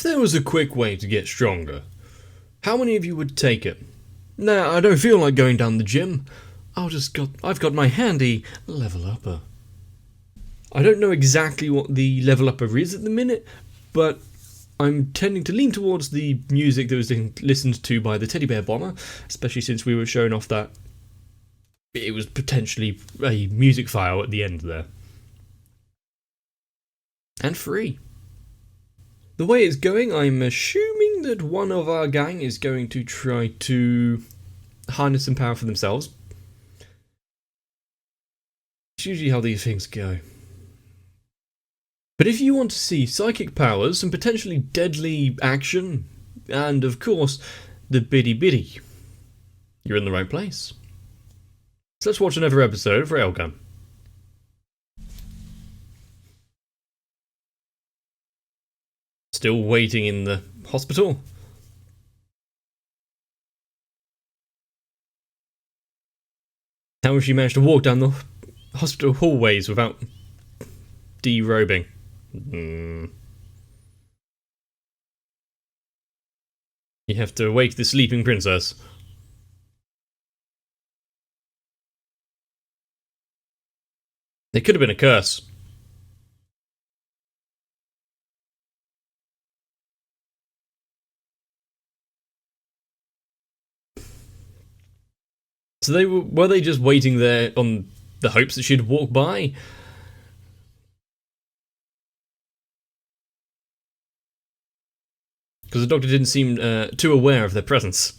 there was a quick way to get stronger, how many of you would take it? Nah, I don't feel like going down the gym. I've got my handy level upper. I don't know exactly what the level upper is at the minute, but I'm tending to lean towards the music that was listened to by the Teddy Bear Bomber, especially since we were showing off that it was potentially a music file at the end there. And free. The way it's going, I'm assuming that one of our gang is going to try to harness some power for themselves. It's usually how these things go. But if you want to see psychic powers, some potentially deadly action, and of course, the biddy biddy, you're in the right place. So let's watch another episode of Railgun. Still waiting in the hospital? How has she managed to walk down the hospital hallways without derobing? You have to wake the sleeping princess. It could have been a curse. So were they just waiting there on the hopes that she'd walk by? Because the doctor didn't seem too aware of their presence.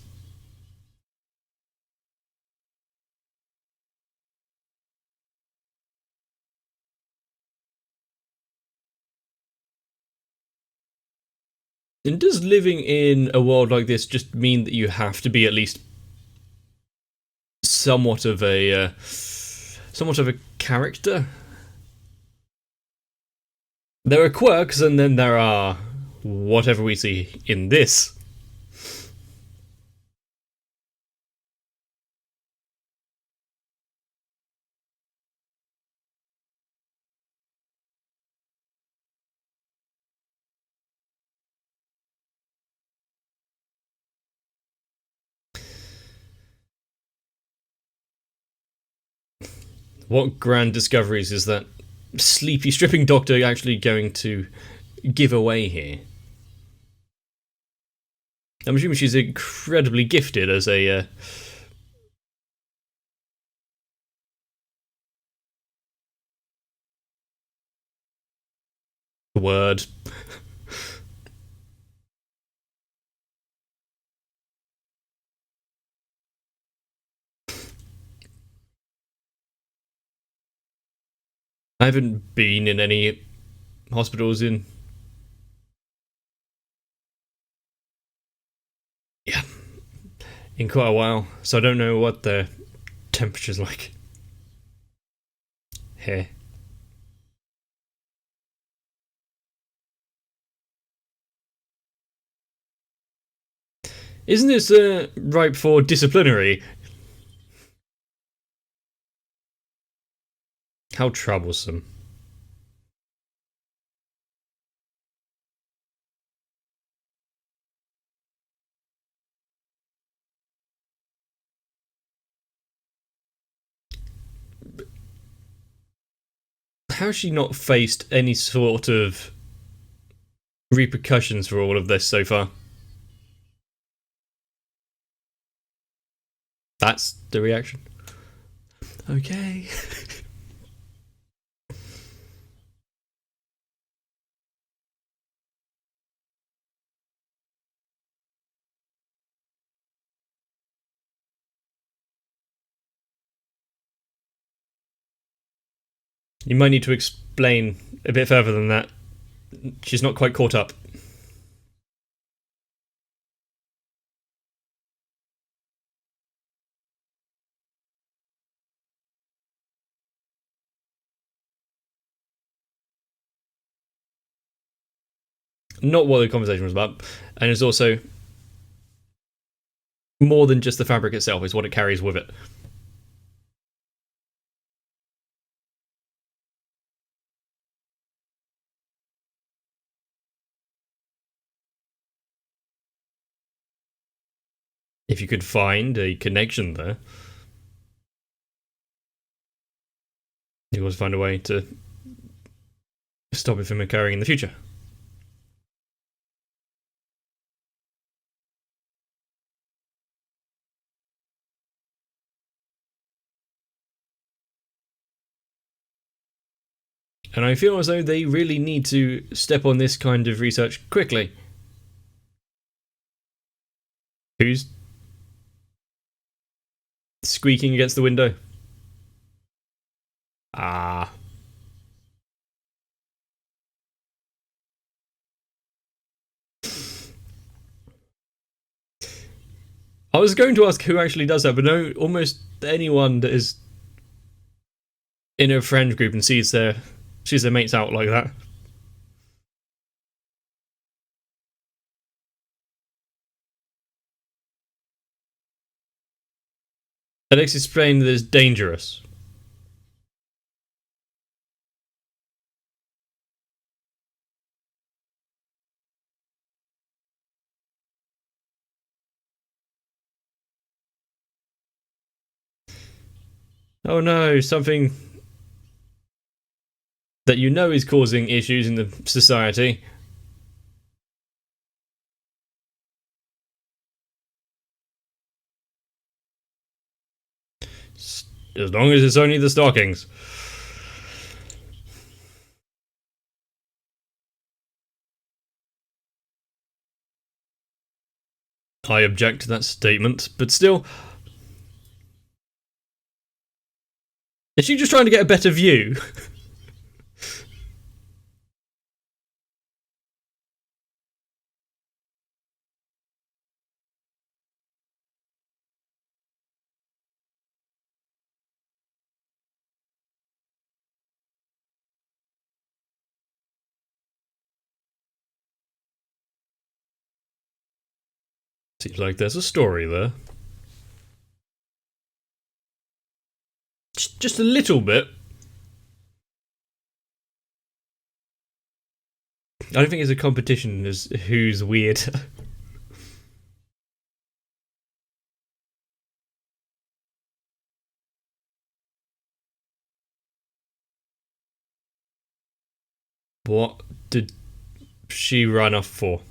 And does living in a world like this just mean that you have to be at least somewhat of a character? There are quirks, and then there are whatever we see in this. What grand discoveries is that sleepy stripping doctor actually going to give away here? I'm assuming she's incredibly gifted as a word. I haven't been in any hospitals in quite a while, so I don't know what the temperature's like here. Isn't this ripe for disciplinary? How troublesome. How's she not faced any sort of repercussions for all of this so far? That's the reaction. Okay. You might need to explain a bit further than that. She's not quite caught up. Not what the conversation was about, and it's also more than just the fabric itself, it's what it carries with it. If you could find a connection there, you always find a way to stop it from occurring in the future. And I feel as though they really need to step on this kind of research quickly. Who's squeaking against the window? Ah. I was going to ask who actually does that, but no, almost anyone that is in a friend group and sees their mates out like that. Alex explained that it's dangerous. Oh no, something that you know is causing issues in the society. As long as it's only the stockings. I object to that statement, but still. Is she just trying to get a better view? Seems like there's a story there. Just a little bit. I don't think it's a competition as who's weird. What did she run off for?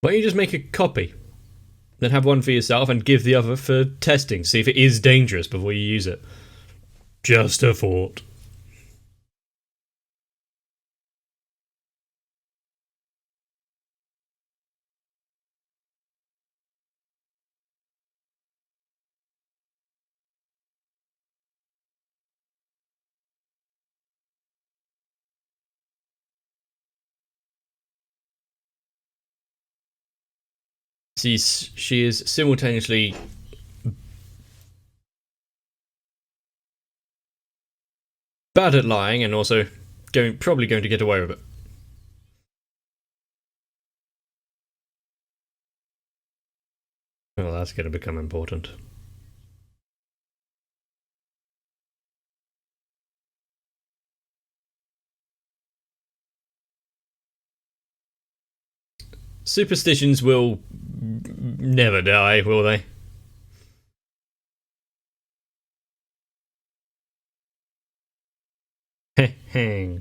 Why don't you just make a copy? Then have one for yourself and give the other for testing. See if it is dangerous before you use it. Just a thought. She is simultaneously bad at lying and also probably going to get away with it. Well, that's going to become important. Superstitions will never die, will they? Heh.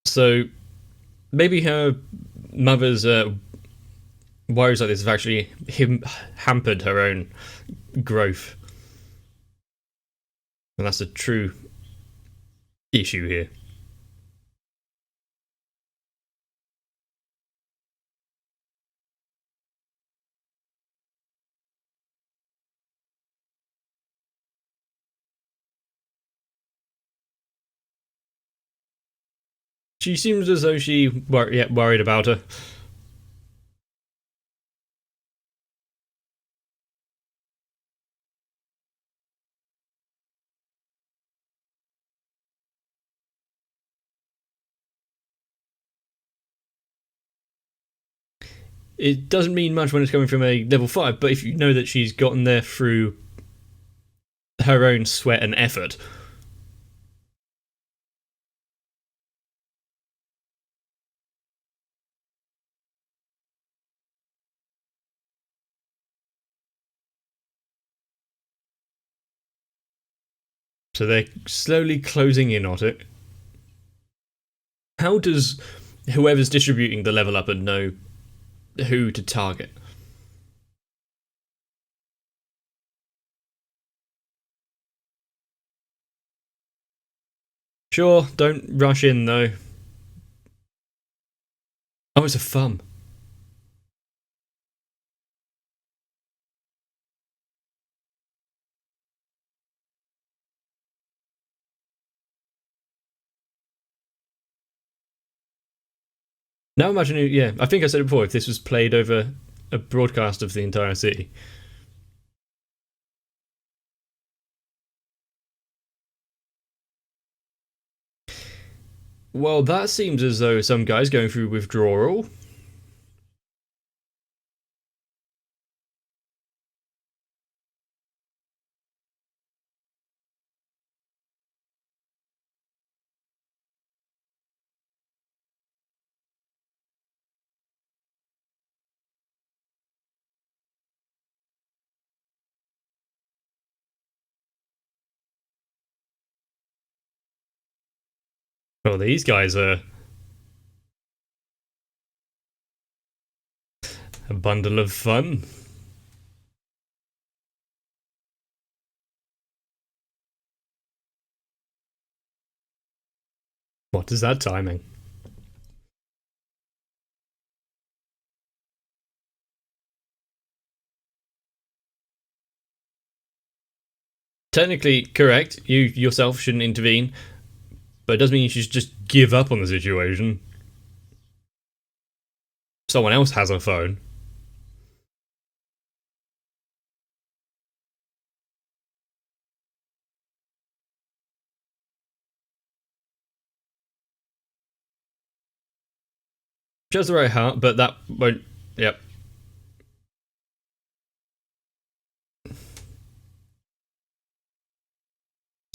So maybe her mother's worries like this have actually hampered her own growth. And that's a true issue here. She seems as though she worried about her. it doesn't mean much when it's coming from a level 5, but if you know that she's gotten there through her own sweat and effort. So they're slowly closing in on it. How does whoever's distributing the level up and know who to target? Sure, don't rush in though. Oh, it's a thumb. Now imagine, yeah, I think I said it before, if this was played over a broadcast of the entire city. Well, that seems as though some guy's going through withdrawal. Well, these guys are a bundle of fun. What is that timing? Technically correct, you yourself shouldn't intervene, but it doesn't mean you should just give up on the situation. Someone else has a phone. Just the right heart, but that won't. Yep.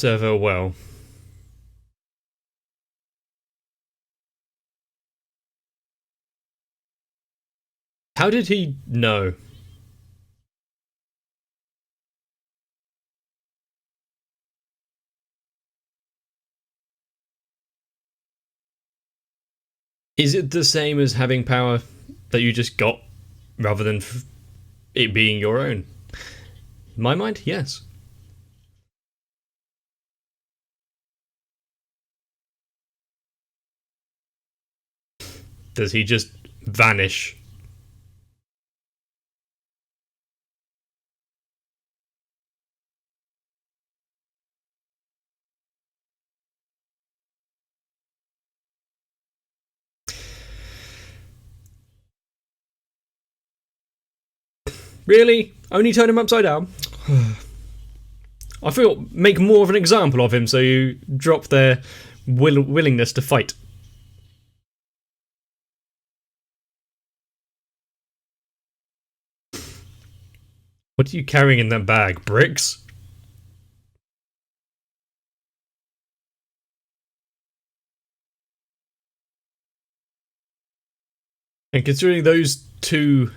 Serve her well. How did he know? Is it the same as having power that you just got, rather than it being your own? In my mind, yes. Does he just vanish? Really? Only turn him upside down? I feel make more of an example of him so you drop their willingness to fight. What are you carrying in that bag? Bricks? And considering those two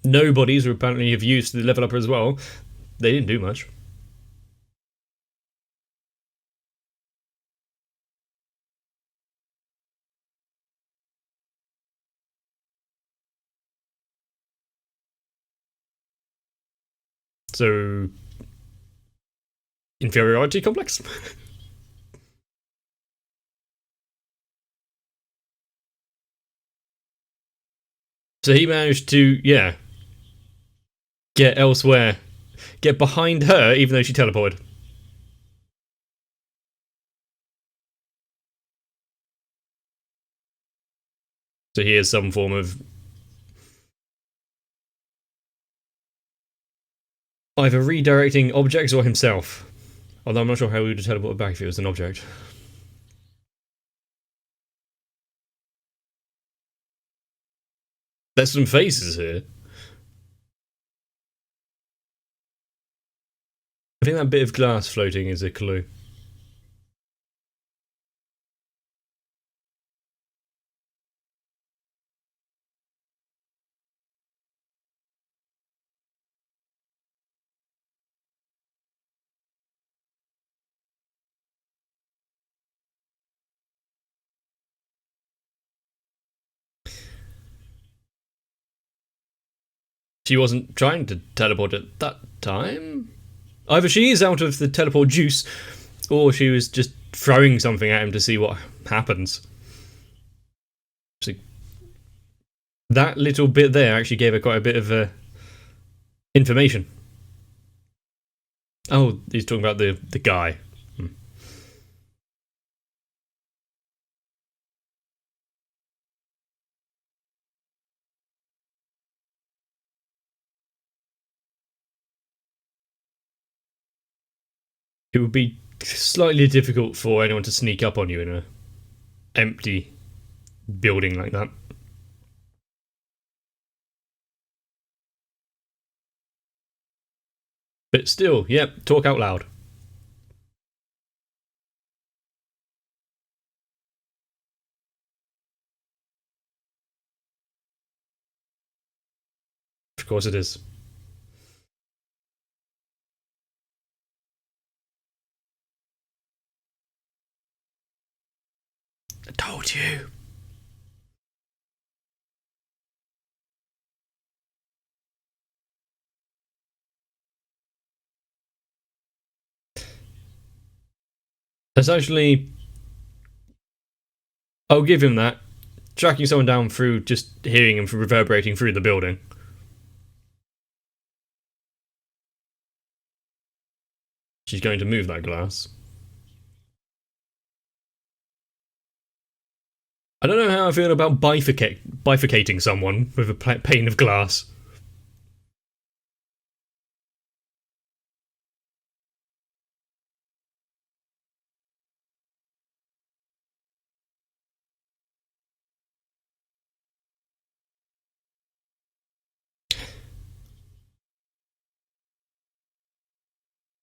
nobodies who apparently have used the level upper as well, they didn't do much. So, inferiority complex? So he managed to, yeah, get elsewhere. Get behind her, even though she teleported. So he has some form of either redirecting objects or himself. Although I'm not sure how he would have teleported back if it was an object. There's some faces here. I think that bit of glass floating is a clue. She wasn't trying to teleport at that time. Either she is out of the teleport juice, or she was just throwing something at him to see what happens. So that little bit there actually gave her quite a bit of information. Oh, he's talking about the guy. It would be slightly difficult for anyone to sneak up on you in a empty building like that. But still, yep, talk out loud. Of course it is. I told you. Essentially, I'll give him that. Tracking someone down through just hearing him reverberating through the building. She's going to move that glass. I don't know how I feel about bifurcating someone with a pane of glass.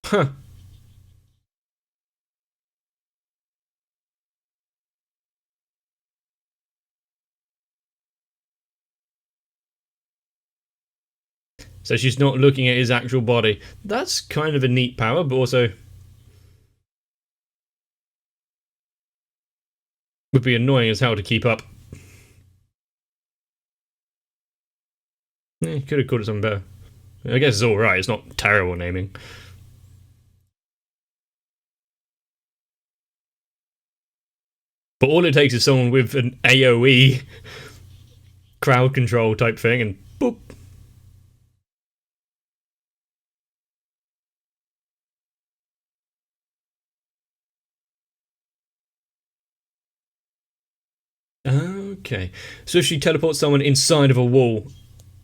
Huh. So she's not looking at his actual body. That's kind of a neat power, but also would be annoying as hell to keep up. Could have called it something better. I guess it's alright, it's not terrible naming. But all it takes is someone with an AoE crowd control type thing and boop. Okay. So if she teleports someone inside of a wall,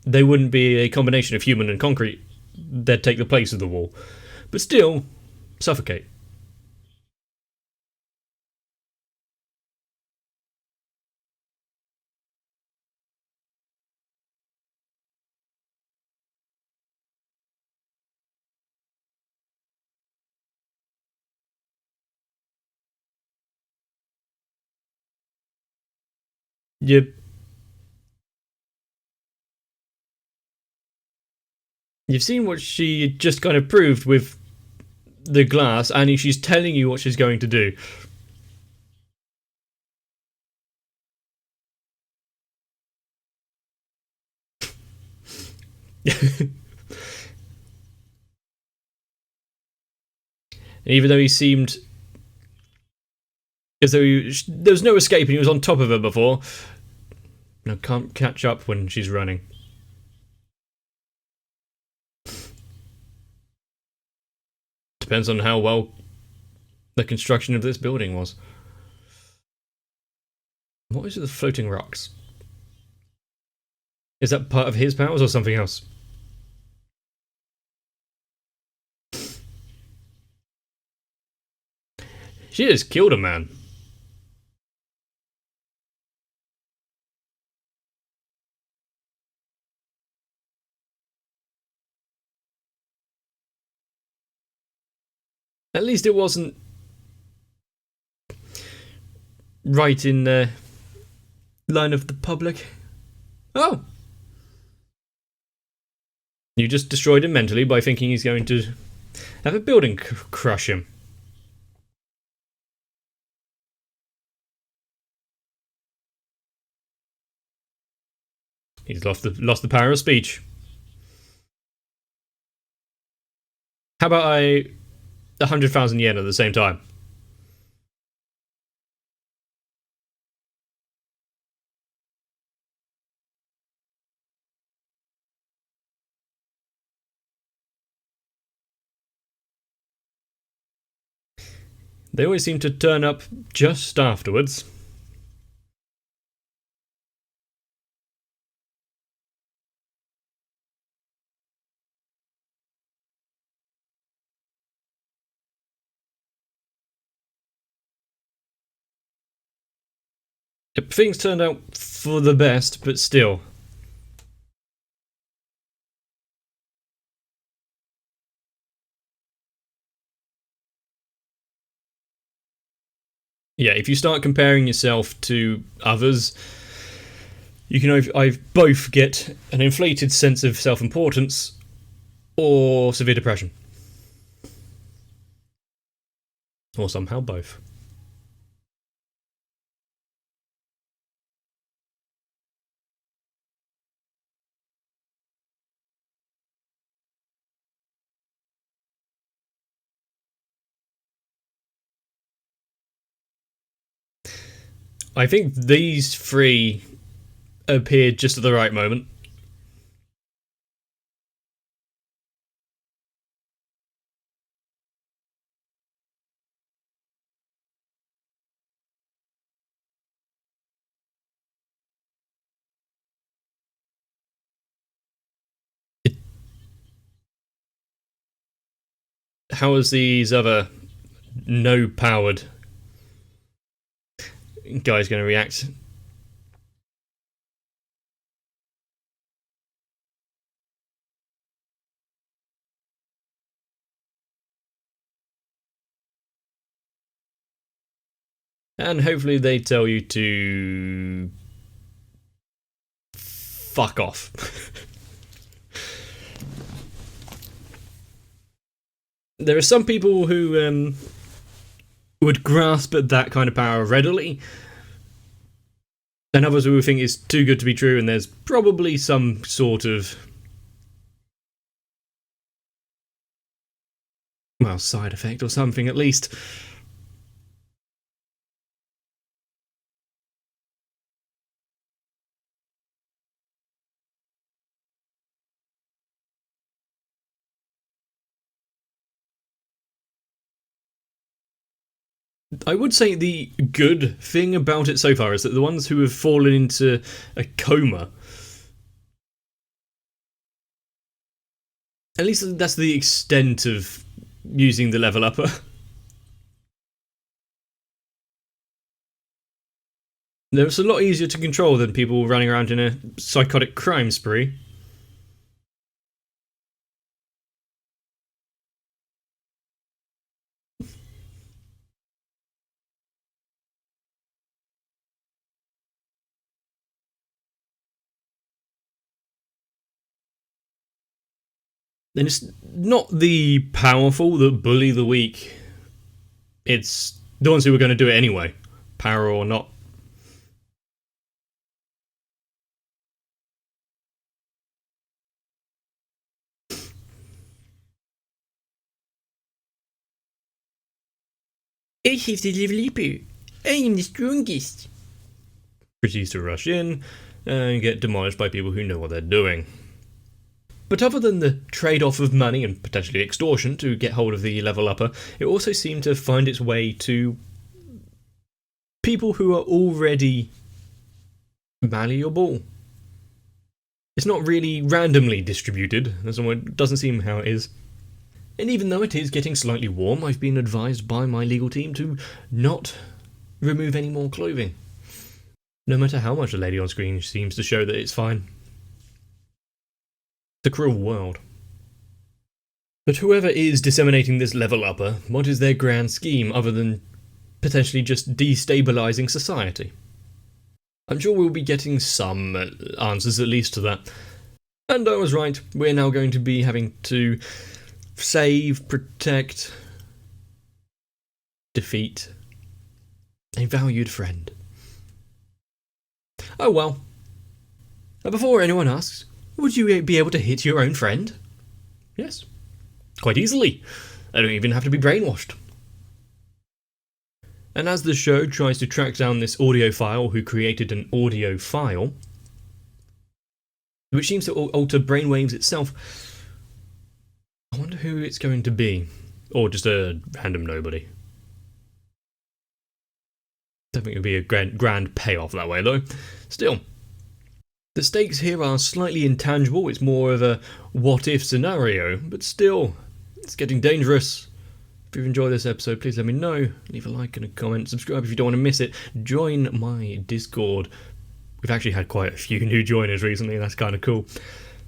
they wouldn't be a combination of human and concrete. They'd take the place of the wall. But still, suffocate. You've seen what she just kind of proved with the glass, and she's telling you what she's going to do. Even though he seemed as though there was no escape and he was on top of her before, no, can't catch up when she's running. Depends on how well the construction of this building was. What is it, the floating rocks? Is that part of his powers or something else? She just killed a man. At least it wasn't right in the line of the public. Oh! You just destroyed him mentally by thinking he's going to have a building crush him. He's lost the power of speech. How about 100,000 yen at the same time? They always seem to turn up just afterwards. Yep, things turned out for the best, but still. Yeah, if you start comparing yourself to others, you can either both get an inflated sense of self-importance or severe depression. Or somehow both. I think these three appeared just at the right moment. How is these other no-powered guys going to react? And hopefully they tell you to fuck off. There are some people who would grasp at that kind of power readily, and others who think it's too good to be true, and there's probably some sort of, well, side effect or something at least. I would say the good thing about it so far is that the ones who have fallen into a coma, at least that's the extent of using the level upper. It's a lot easier to control than people running around in a psychotic crime spree. And it's not the powerful that bully the weak. It's the ones who are going to do it anyway, power or not. I have the level upper. I am the strongest. Proceeds to rush in and get demolished by people who know what they're doing. But other than the trade-off of money and potentially extortion to get hold of the level upper, it also seemed to find its way to people who are already malleable. It's not really randomly distributed, it doesn't seem how it is. And even though it is getting slightly warm, I've been advised by my legal team to not remove any more clothing. No matter how much the lady on screen seems to show that it's fine. It's a cruel world. But whoever is disseminating this level upper, what is their grand scheme other than potentially just destabilising society? I'm sure we'll be getting some answers at least to that. And I was right, we're now going to be having to save, protect, defeat a valued friend. Oh well. Before anyone asks, would you be able to hit your own friend? Yes. Quite easily. I don't even have to be brainwashed. And as the show tries to track down this audiophile who created an audio file, which seems to alter brainwaves itself, I wonder who it's going to be. Or just a random nobody. Don't think it would be a grand payoff that way though. Still, the stakes here are slightly intangible. It's more of a what-if scenario, but still, it's getting dangerous. If you've enjoyed this episode, please let me know. Leave a like and a comment. Subscribe if you don't want to miss it. Join my Discord. We've actually had quite a few new joiners recently, and that's kind of cool.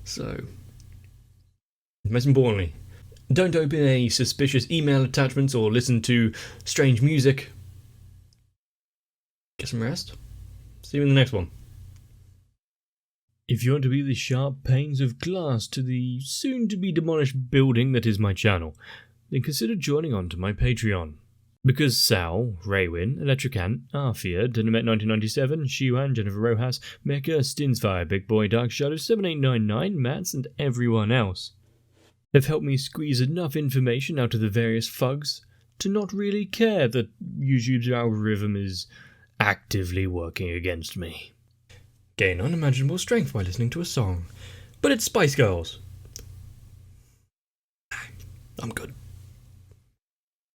So, most importantly, don't open any suspicious email attachments or listen to strange music. Get some rest. See you in the next one. If you want to be the sharp panes of glass to the soon-to-be demolished building that is my channel, then consider joining on to my Patreon. Because Sal, Railgun, Electricant, Arthea, Dynamet1997, Shiwan, Jennifer Rojas, Mecha, Stinsfire, Big Boy, Dark Shadow, 7899, Mats, and everyone else have helped me squeeze enough information out of the various thugs to not really care that YouTube's algorithm is actively working against me. Gain unimaginable strength while listening to a song. But it's Spice Girls. I'm good.